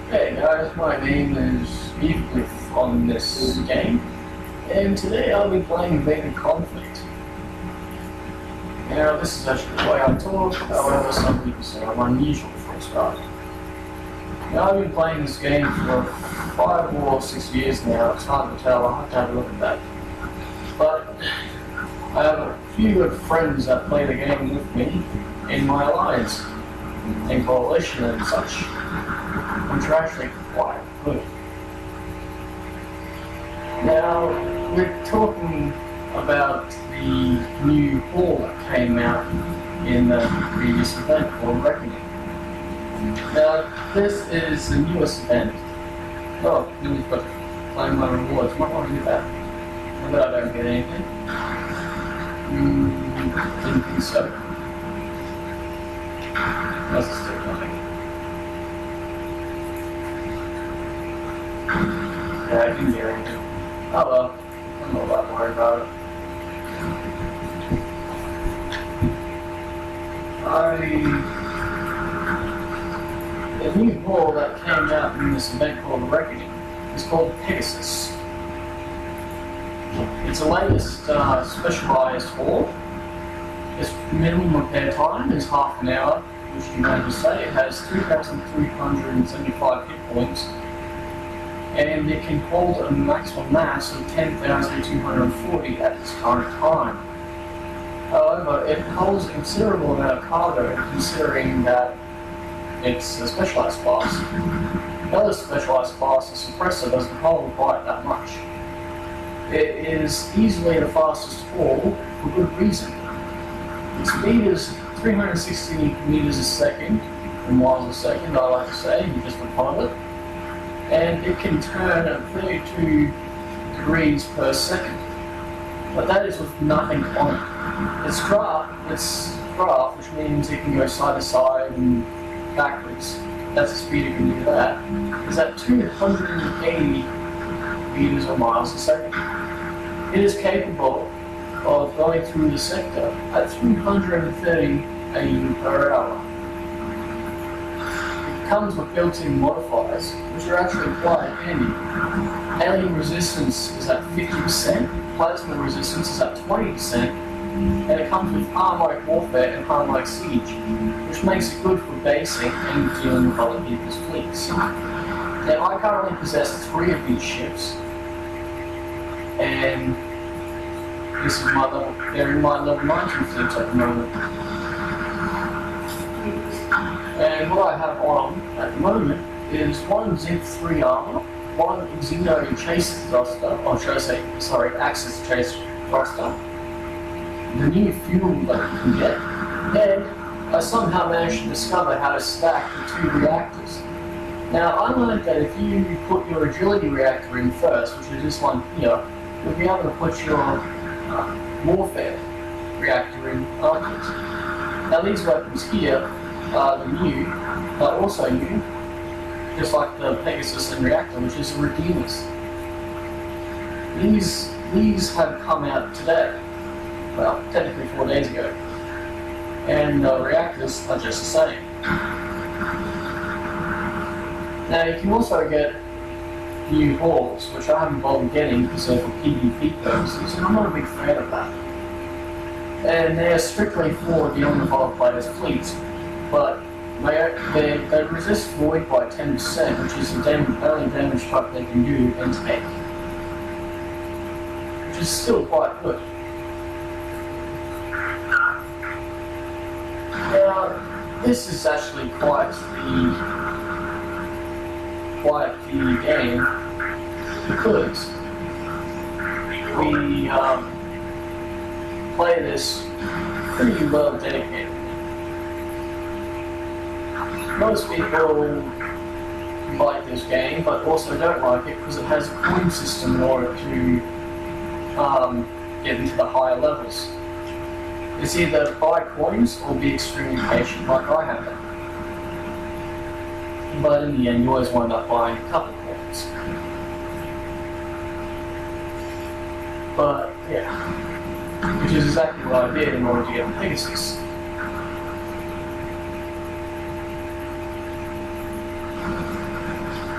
Hey guys, my name is Heathcliff on this game, and today I'll be playing Invading Conflict. Now, this is actually the way I talk, however some people say I'm unusual for a start. Now, I've been playing this game for 5 or 6 years now. It's hard to tell. I'll have to have a look at that. But I have a few good friends that play the game with me in my alliance, in coalition and such, which are actually quite good. Now, we're talking about the new hall that came out in the previous event called Reckoning. Now, this is the newest event. Oh, then we've got to claim my rewards. Might want to do that. I bet I don't get anything. Didn't think so. That's still coming. Yeah, I didn't get anything. Oh well, I'm not that worried about it. The new hall that came out in this event called Reckoning is called Pegasus. It's the latest specialized hall. Its minimum repair time is half an hour, which you may just say. It has 3,375 hit points, and it can hold a maximum mass of 10,240 at its current time. However, it holds a considerable amount of cargo, considering that it's a specialized class. The other specialized class, the suppressor, doesn't hold quite that much. It is easily the fastest haul for good reason. Its speed is 360 meters a second, or miles a second, I like to say, you just for fun of it. And it can turn at 32 degrees per second. But that is with nothing on it. Its draft, which means it can go side to side and backwards. That's the speed it can do that. Is at 280 meters or miles a second. It is capable of going through the sector at 330 AU per hour. It comes with built-in modifiers, which are actually quite handy. Alien resistance is at 50%, plasma resistance is at 20%, and it comes with harmonic warfare and harmonic siege, which makes it good for basing and dealing with other people's fleets. Now, I currently possess 3 of these ships, and this is they're in my level 19 fleets at the moment. And what I have on at the moment is 1 Zinc 3 armor, 1 Xeno chase thruster, or should I say, sorry, Axis chase thruster, the new fuel that you can get, and I somehow managed to discover how to stack the 2 reactors. Now, I learned that if you put your agility reactor in first, which is this one here, you'll be able to put your warfare reactor in afterwards. Now, these weapons here are also new, just like the Pegasus and reactor, which is the Redeemers. These have come out today. Well, technically 4 days ago. And the reactors are just the same. Now, you can also get new halls, which I haven't bothered getting because they're for PvP purposes, and I'm not a big fan of that. And they're strictly for dealing with other players' fleets, but they resist void by 10%, which is the only damage type they can do in tank. Which is still quite good. Now, this is actually quite the game, because we play this pretty well dedicated. Most people like this game, but also don't like it because it has a coin system in order to get into the higher levels. It's either buy coins or be extremely patient like I have been. But in the end, you always wind up buying a couple coins. But, yeah. Which is exactly what I did in order to get the Pegasus.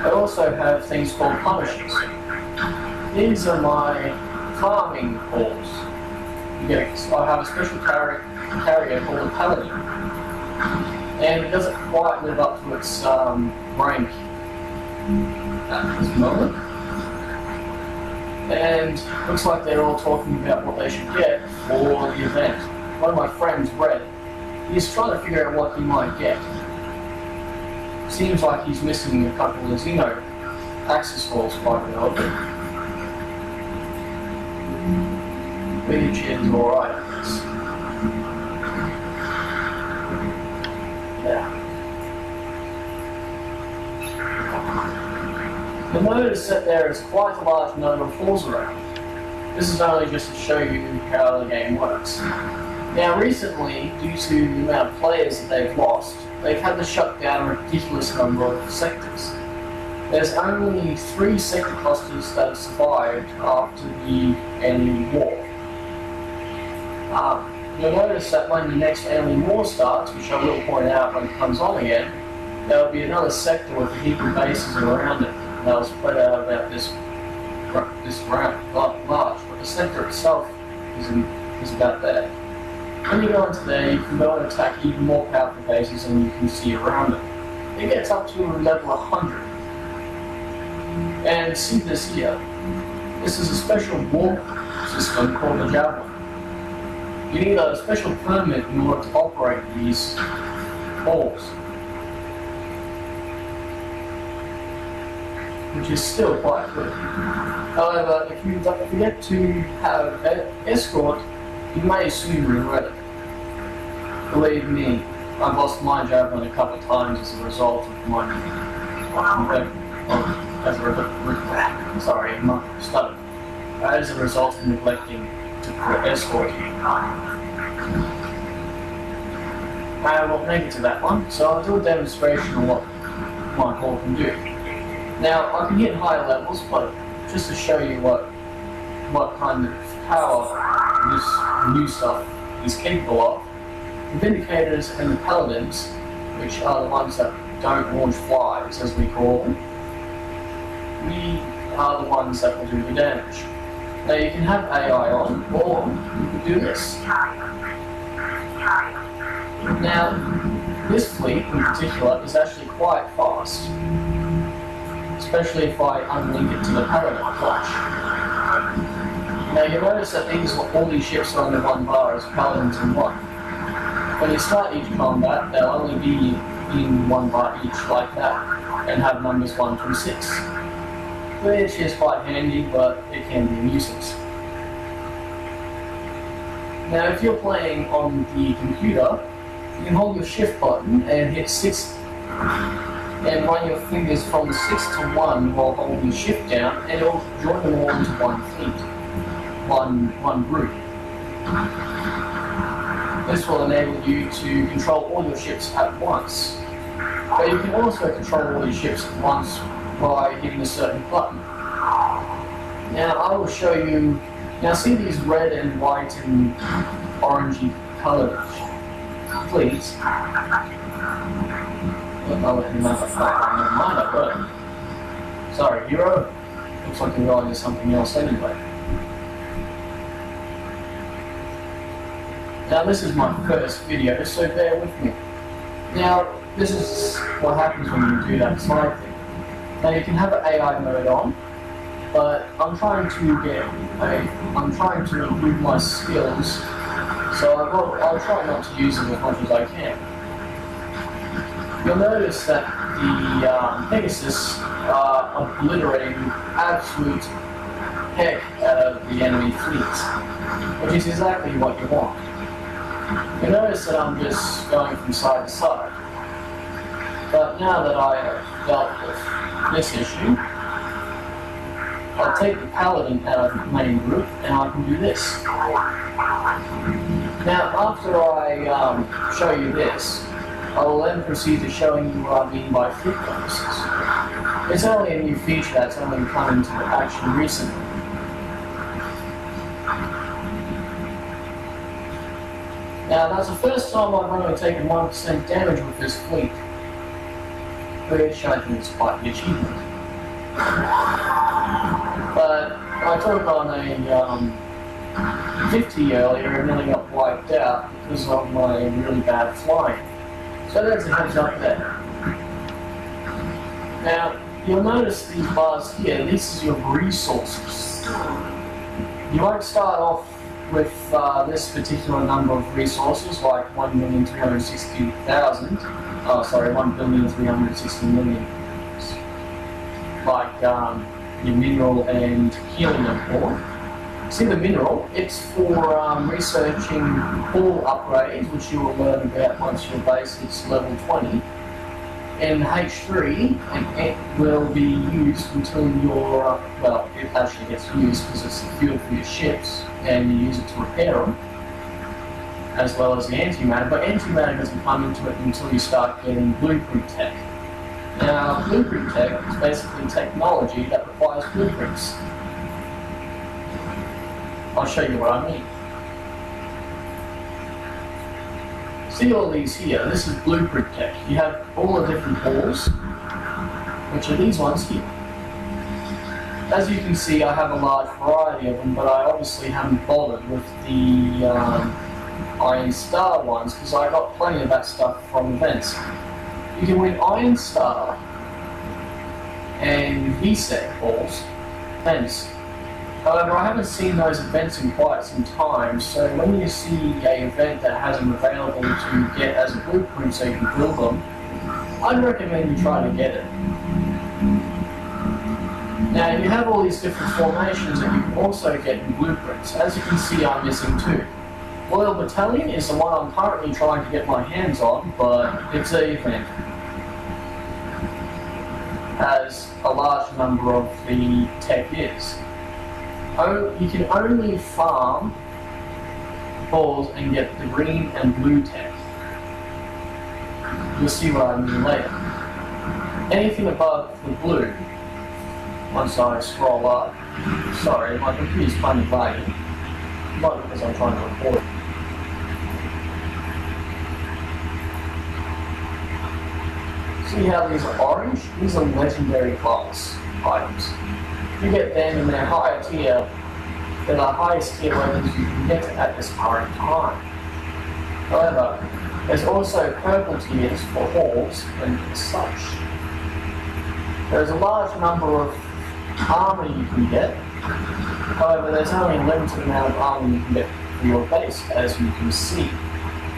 I also have things called punishers. These are my farming calls. I have a special carrier called a paladin, and it doesn't quite live up to its rank at this moment. And looks like they're all talking about what they should get for the event. One of my friends, Red, he's trying to figure out what he might get. Seems like he's missing a couple of Xeno access calls quite a little bit. Which is alright, I guess. Yeah. You'll notice that there is quite a large number of falls around. This is only just to show you how the game works. Now recently, due to the amount of players that they've lost, they've had to shut down a ridiculous number of sectors. There's only 3 sector clusters that have survived after the enemy war. You'll notice that when the next enemy war starts, which I will point out when it comes on again, there'll be another sector with a heap of bases around it. They'll spread out about this large, but the sector itself is about there. When you go into there, you can go and attack even more powerful bases than you can see around it. It gets up to a level 100. And see this here. This is a special warp system called the Javelin. You need a special permit in order to operate these balls, which is still quite good. However, if you get to have an escort, you may soon regret it. Believe me, I've lost my Javelin a couple of times as a result of my as a result of neglecting to escort you. I will make it to that one, so I'll do a demonstration of what my ball can do. Now, I can hit higher levels, but just to show you what kind of power this new stuff is capable of, the Vindicators and the Paladins, which are the ones that don't launch flies, as we call them, we are the ones that will do the damage. Now you can have AI on, or you can do this. Now, this fleet in particular is actually quite fast, especially if I unlink it to the Paradigm Flash. Now you notice that all these ships are under one bar as Paladins in one. When you start each combat, they'll only be in one bar each like that, and have numbers 1 through 6. Which is quite handy, but it can be a nuisance. Now if you're playing on the computer, you can hold your shift button and hit 6 and run your fingers from 6 to 1 while holding shift down, and it'll join them all into one fleet, one group. This will enable you to control all your ships at once. But you can also control all your ships at once by hitting a certain button. Now I will show you, now see these red and white and orangey colored fleets. I'll let you know if I got it. Sorry, Hero. Looks like you're going to something else anyway. Now this is my first video, so bear with me. Now this is what happens when you do that slide thing. Now you can have an AI mode on, but I'm trying to improve my skills, so I'll try not to use them as much as I can. You'll notice that the Pegasus are obliterating absolute heck out of the enemy fleets, which is exactly what you want. You'll notice that I'm just going from side to side. But now that I have dealt with this issue, I'll take the Paladin out of the main group and I can do this. Now after I show you this, I will then proceed to showing you what I mean by fleet bonuses. It's only a new feature that's only come into action recently. Now that's the first time I've only taken 1% damage with this fleet, which I think is quite the achievement. But I took on a 50 earlier and nearly got wiped out because of my really bad flying. So there's a heads up there. Now, you'll notice these bars here, this is your resources. You won't start off with this particular number of resources, like 1,360,000, sorry, 1,360,000,000, like your mineral and helium ore. See the mineral, it's for researching ore upgrades, which you will learn about once your base hits level 20. And H3, and it will be used until your, well, it actually gets used because it's the fuel for your ships, and you use it to repair them, as well as the antimatter, but antimatter doesn't come into it until you start getting blueprint tech. Now, blueprint tech is basically technology that requires blueprints. I'll show you what I mean. See all these here, this is blueprint tech. You have all the different balls, which are these ones here. As you can see, I have a large variety of them, but I obviously haven't bothered with the Iron Star ones, because I got plenty of that stuff from events. You can win Iron Star and VSEC balls, events. However, I haven't seen those events in quite some time, so when you see an event that has them available to get as a blueprint so you can build them, I'd recommend you try to get it. Now, you have all these different formations that you can also get in blueprints. As you can see, I'm missing two. Loyal Battalion is the one I'm currently trying to get my hands on, but it's an event. As a large number of the tech is. You can only farm balls and get the green and blue tech. You'll see what I mean later. Anything above the blue, once I scroll up, sorry, my computer's kind of lagging, not because I'm trying to record. See how these are orange? These are legendary class items. You get them in their higher tier, they're the highest tier weapons you can get at this current time. However, there's also purple tiers for halls and such. There's a large number of armor you can get, however there's only a limited amount of armor you can get for your base, as you can see.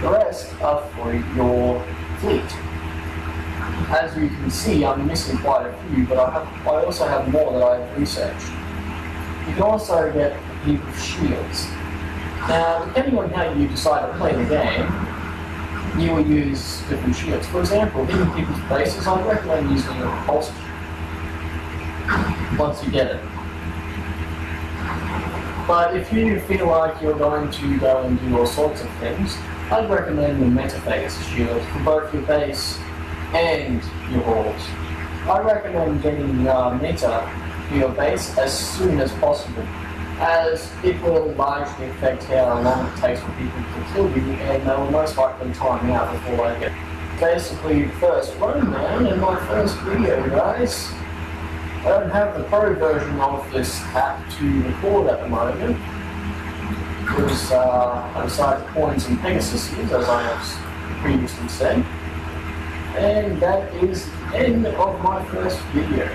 The rest are for your fleet. As you can see, I'm missing quite a few, but I also have more that I've researched. You can also get a heap of shields. Now, depending on how you decide to play the game, you will use different shields. For example, in people's bases, I'd recommend using a repulsor once you get it. But if you feel like you're going to go and do all sorts of things, I'd recommend the Metaphase shield for both your base and your halls. I recommend getting Meta for your base as soon as possible, as it will largely affect how long it takes for people to kill you, and they will most likely time out before they get basically the first run man in my first video, guys. I don't have the pro version of this app to record at the moment, because besides Coins and Pegasus, as I have previously said. And that is the end of my first video.